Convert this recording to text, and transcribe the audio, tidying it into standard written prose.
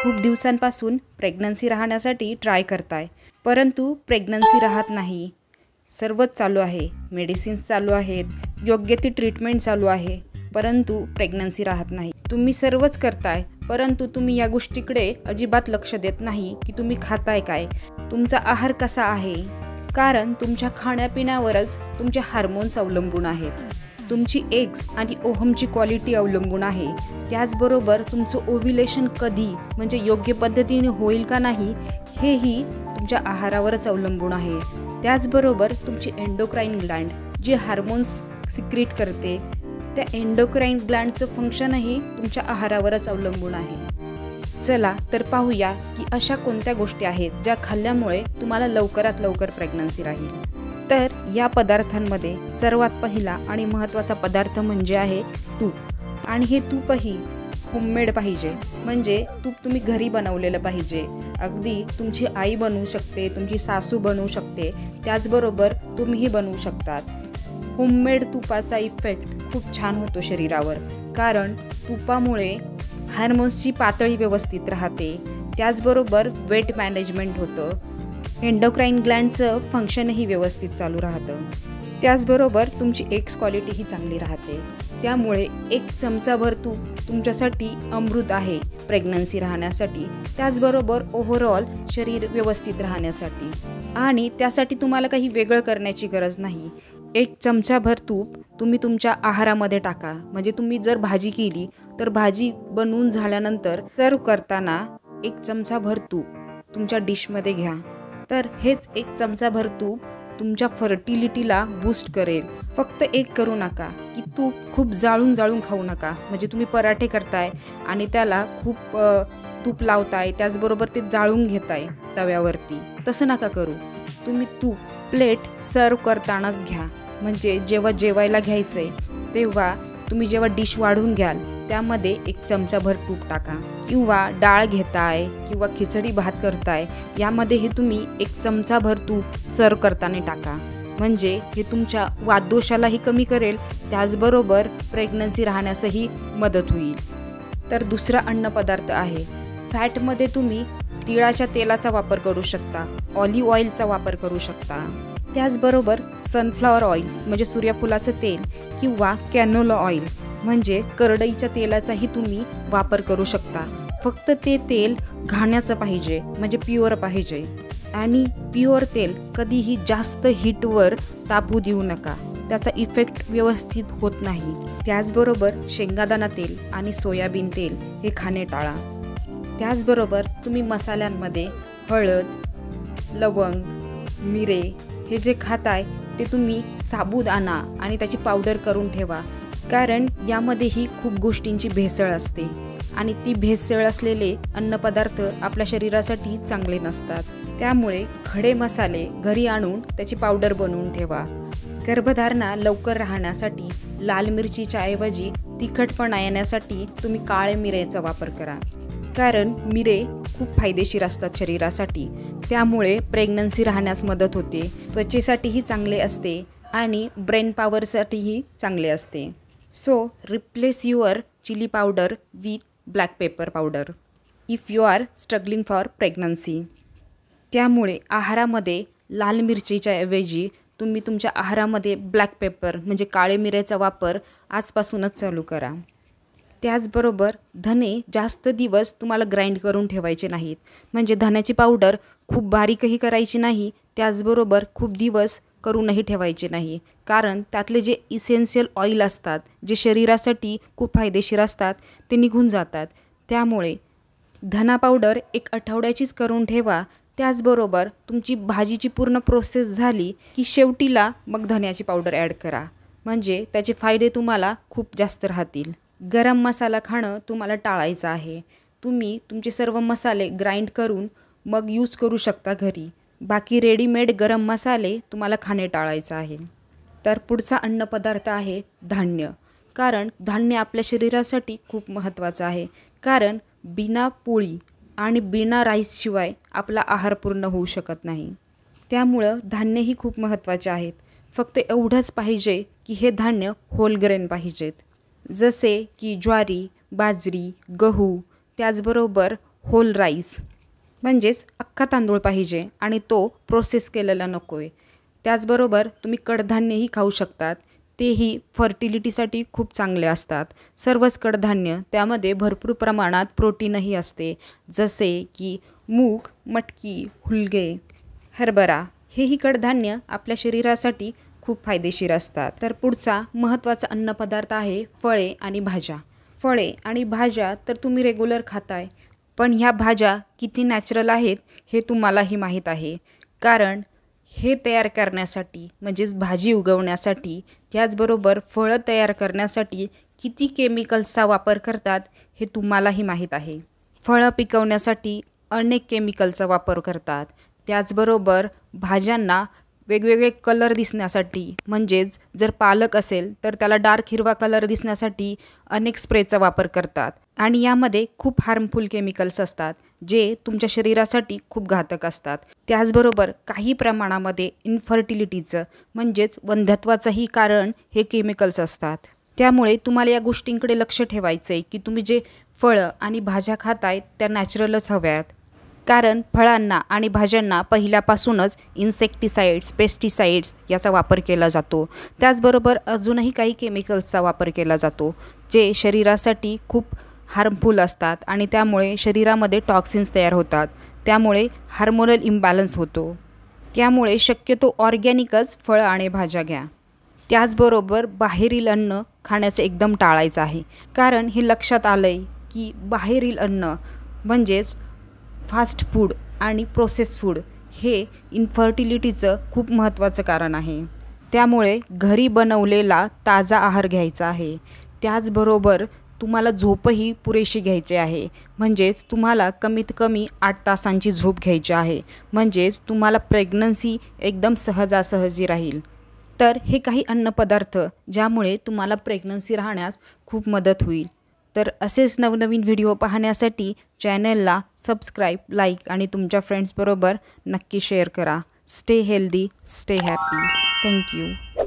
खूप दिवसांपासून प्रेग्नन्सी राहण्यासाठी ट्राय करताय, परंतु प्रेग्नन्सी राहत नाही. सर्वच चालू आहे, मेडिसिन्स चालू आहेत, योग्य ती ट्रीटमेंट चालू आहे, परंतु प्रेग्नन्सी राहत नाही. तुम्ही सर्वच करताय, परंतु तुम्ही या गोष्टीकडे अजिबात लक्ष देत नाही की तुम्ही खाताय काय, तुमचा आहार कसा आहे. कारण तुमच्या खाण्यापिण्यावरच तुमचे हार्मोन्स अवलंबून आहेत, तुमची एग्स आणि ओव्हमची क्वालिटी अवलंबून आहे. त्याचबरोबर तुमचं ओव्ह्युलेशन कधी म्हणजे योग्य पद्धतीने होईल का नाही हेही तुमच्या आहारावरच अवलंबून आहे. त्याचबरोबर तुमची एंडोक्राईन ग्लँड जी हार्मोन्स सिक्रीट करते, त्या एंडोक्राईन ग्लँडचं फंक्शनही तुमच्या आहारावरच अवलंबून आहे. चला तर पाहूया की अशा कोणत्या गोष्टी आहेत ज्या खाल्ल्यामुळे तुम्हाला लवकरात लवकर प्रेग्नन्सी राहील. तर या पदार्थांमध्ये सर्वात पहिला आणि महत्त्वाचा पदार्थ म्हणजे आहे तूप. आणि हे तूपही होममेड पाहिजे, म्हणजे तूप तुम्ही घरी बनवलेलं पाहिजे. अगदी तुमची आई बनवू शकते, तुमची सासू बनवू शकते, त्याचबरोबर तुम्हीही बनवू शकतात. होममेड तुपाचा इफेक्ट खूप छान होतो शरीरावर, कारण तुपामुळे हार्मोन्सची पातळी व्यवस्थित राहते, त्याचबरोबर वेट मॅनेजमेंट होतं, एंडोक्राईन ग्लँडचं फंक्शनही व्यवस्थित चालू राहतं, त्याचबरोबर तुमची एग्स क्वालिटीही चांगली राहते. त्यामुळे 1 चमचाभर तूप तुमच्यासाठी अमृत आहे प्रेग्नन्सी राहण्यासाठी, त्याचबरोबर ओव्हरऑल शरीर व्यवस्थित राहण्यासाठी. आणि त्यासाठी तुम्हाला काही वेगळं करण्याची गरज नाही. 1 चमचाभर तूप तुम्ही तुमच्या आहारामध्ये टाका. म्हणजे तुम्ही जर भाजी केली तर भाजी बनवून झाल्यानंतर सर्व करताना 1 चमचाभर तूप तुमच्या डिशमध्ये घ्या. तर हेच 1 चमचाभर तूप तुमच्या फर्टिलिटीला बूस्ट करेल. फक्त एक करू नका की तूप खूप जाळून खाऊ नका. म्हणजे तुम्ही पराठे करताय आणि त्याला खूप तूप लावताय, त्याचबरोबर ते जाळून घेताय तव्यावरती, तसं नका करू. तुम्ही तूप प्लेट सर्व करतानाच घ्या. म्हणजे जेव्हा जेवायला घ्यायचं आहे तेव्हा तुम्ही जेव्हा डिश वाढून घ्याल त्यामध्ये 1 चमचाभर तूप टाका. किंवा डाळ घेताय किंवा खिचडी भात करताय, यामध्येही तुम्ही 1 चमचाभर तूप सर्व करताना टाका. म्हणजे हे तुमच्या वातदोषालाही कमी करेल, त्याचबरोबर प्रेग्नन्सी राहण्यासही मदत होईल. तर दुसरा अन्नपदार्थ आहे फॅटमध्ये तुम्ही तिळाच्या तेलाचा वापर करू शकता, ऑलिव्ह ऑइलचा वापर करू शकता, त्याचबरोबर सनफ्लॉवर ऑइल म्हणजे सूर्यफुलाचं तेल किंवा कॅनोला ऑइल म्हणजे करडईच्या तेलाचाही तुम्ही वापर करू शकता. फक्त ते तेल घाण्याचं पाहिजे, म्हणजे प्युअर पाहिजे. आणि प्युअर तेल कधीही जास्त हीटवर तापू देऊ नका, त्याचा इफेक्ट व्यवस्थित होत नाही. त्याचबरोबर शेंगादाणा तेल आणि सोयाबीन तेल हे खाणे टाळा. त्याचबरोबर तुम्ही मसाल्यांमध्ये हळद, लवंग, मिरे हे जे खाताय ते तुम्ही साबुदाणा आणि त्याची पावडर करून ठेवा. कारण यामध्येही खूप गोष्टींची भेसळ असते आणि ती भेसळ असलेले अन्नपदार्थ आपल्या शरीरासाठी चांगले नसतात. त्यामुळे खडे मसाले घरी आणून त्याची पावडर बनवून ठेवा. गर्भधारणा लवकर राहण्यासाठी लाल मिरचीच्या ऐवजी तिखटपणा येण्यासाठी तुम्ही काळे मिरेचा वापर करा. कारण मिरे खूप फायदेशीर असतात शरीरासाठी, त्यामुळे प्रेग्नन्सी राहण्यास मदत होते, त्वचेसाठीही चांगले असते आणि ब्रेन पॉवरसाठीही चांगले असते. So replace your chilli powder with black pepper powder if you are struggling for pregnancy. त्यामुळे आहारामध्ये लाल मिरचीच्या ऐवजी तुम्ही तुमच्या आहारामध्ये ब्लॅक पेपर म्हणजे काळे मिरेचा वापर आजपासूनच चालू करा. त्याचबरोबर धने जास्त दिवस तुम्हाला ग्राइंड करून ठेवायचे नाहीत. म्हणजे धण्याची पावडर खूप बारीकही करायची नाही, त्याचबरोबर खूप दिवस करूनही ठेवायचे नाही. कारण त्यातले जे इसेन्शियल ऑइल असतात, जे शरीरासाठी खूप फायदेशीर असतात, ते निघून जातात. त्यामुळे धना पावडर 1 आठवड्याचीच करून ठेवा. त्याचबरोबर तुमची भाजीची पूर्ण प्रोसेस झाली की शेवटीला मग धन्याची पावडर ॲड करा. म्हणजे त्याचे फायदे तुम्हाला खूप जास्त राहतील. गरम मसाला खाणं तुम्हाला टाळायचं आहे. तुम्ही तुमचे सर्व मसाले ग्राइंड करून मग यूज करू शकता घरी. बाकी रेडीमेड गरम मसाले तुम्हाला खाणे टाळायचं आहे. तर पुढचा अन्नपदार्थ आहे धान्य. कारण धान्य आपल्या शरीरासाठी खूप महत्त्वाचं आहे. कारण बिना पोळी आणि बिना राईसशिवाय आपला आहार पूर्ण होऊ शकत नाही. त्यामुळं धान्यही खूप महत्त्वाचे आहेत. फक्त एवढंच पाहिजे की हे धान्य होल ग्रेन पाहिजेत. जसे की ज्वारी, बाजरी, गहू, त्याचबरोबर होल राईस म्हणजेच अख्खा तांदूळ पाहिजे आणि तो प्रोसेस केलेला नको आहे. त्याचबरोबर तुम्ही कडधान्यही खाऊ शकतात. तेही फर्टिलिटीसाठी खूप चांगले असतात. सर्वच कडधान्य त्यामध्ये भरपूर प्रमाणात प्रोटीनही असते, जसे की मूग, मटकी, हुलगे, हरभरा हेही कडधान्य आपल्या शरीरासाठी खूप फायदेशीर असतात. तर पुढचा महत्त्वाचा अन्नपदार्थ आहे फळे आणि भाज्या. फळे आणि भाज्या तर तुम्ही रेग्युलर खाताय, पण ह्या भाज्या किती नॅचरल आहेत हे तुम्हालाही माहीत आहे. कारण हे तयार करण्यासाठी म्हणजेच भाजी उगवण्यासाठी, त्याचबरोबर फळं तयार करण्यासाठी किती केमिकल्सचा वापर करतात हे तुम्हालाही माहीत आहे. फळं पिकवण्यासाठी अनेक केमिकलचा वापर करतात. त्याचबरोबर भाज्यांना वेगवेगळे कलर दिसण्यासाठी, म्हणजेच जर पालक असेल तर त्याला डार्क हिरवा कलर दिसण्यासाठी अनेक स्प्रेचा वापर करतात आणि यामध्ये खूप हार्मफुल केमिकल्स असतात जे तुमच्या शरीरासाठी खूप घातक असतात. त्याचबरोबर काही प्रमाणामध्ये इन्फर्टिलिटीचं म्हणजेच वंध्यत्वाचंही कारण हे केमिकल्स असतात. त्यामुळे तुम्हाला या गोष्टींकडे लक्ष ठेवायचं आहे की तुम्ही जे फळं आणि भाज्या खातायत त्या नॅचरलच हव्यात. कारण फळांना आणि भाज्यांना पहिल्यापासूनच इन्सेक्टिसाइड्स, पेस्टिसाइड्स याचा वापर केला जातो. त्याचबरोबर अजूनही काही केमिकल्सचा वापर केला जातो जे शरीरासाठी खूप हार्मफुल असतात आणि त्यामुळे शरीरामध्ये टॉक्सिन्स तयार होतात. त्यामुळे हार्मोनल इम्बॅलन्स होतो. त्यामुळे शक्यतो ऑर्गॅनिकच फळं आणि भाज्या घ्या. त्याचबरोबर बाहेरील अन्न खाण्याचं एकदम टाळायचं आहे. कारण हे लक्षात आलं आहे की बाहेरील अन्न म्हणजेच फास्ट फूड आणि प्रोसेस फूड हे इन्फर्टिलिटीचं खूप महत्त्वाचं कारण आहे. त्यामुळे घरी बनवलेला ताजा आहार घ्यायचा आहे. त्याचबरोबर तुम्हाला झोपही पुरेशी घ्यायची आहे. म्हणजेच तुम्हाला कमीत कमी 8 तासांची झोप घ्यायची आहे. म्हणजेच तुम्हाला प्रेग्नन्सी एकदम सहजासहजी राहील. तर हे काही अन्नपदार्थ ज्यामुळे तुम्हाला प्रेग्नन्सी राहण्यास खूप मदत होईल. तर असेच नवनवीन व्हिडिओ पाहण्यासाठी चॅनलला सबस्क्राईब, लाईक आणि तुमच्या फ्रेंड्सबरोबर नक्की शेअर करा. Stay healthy, stay happy. Thank you.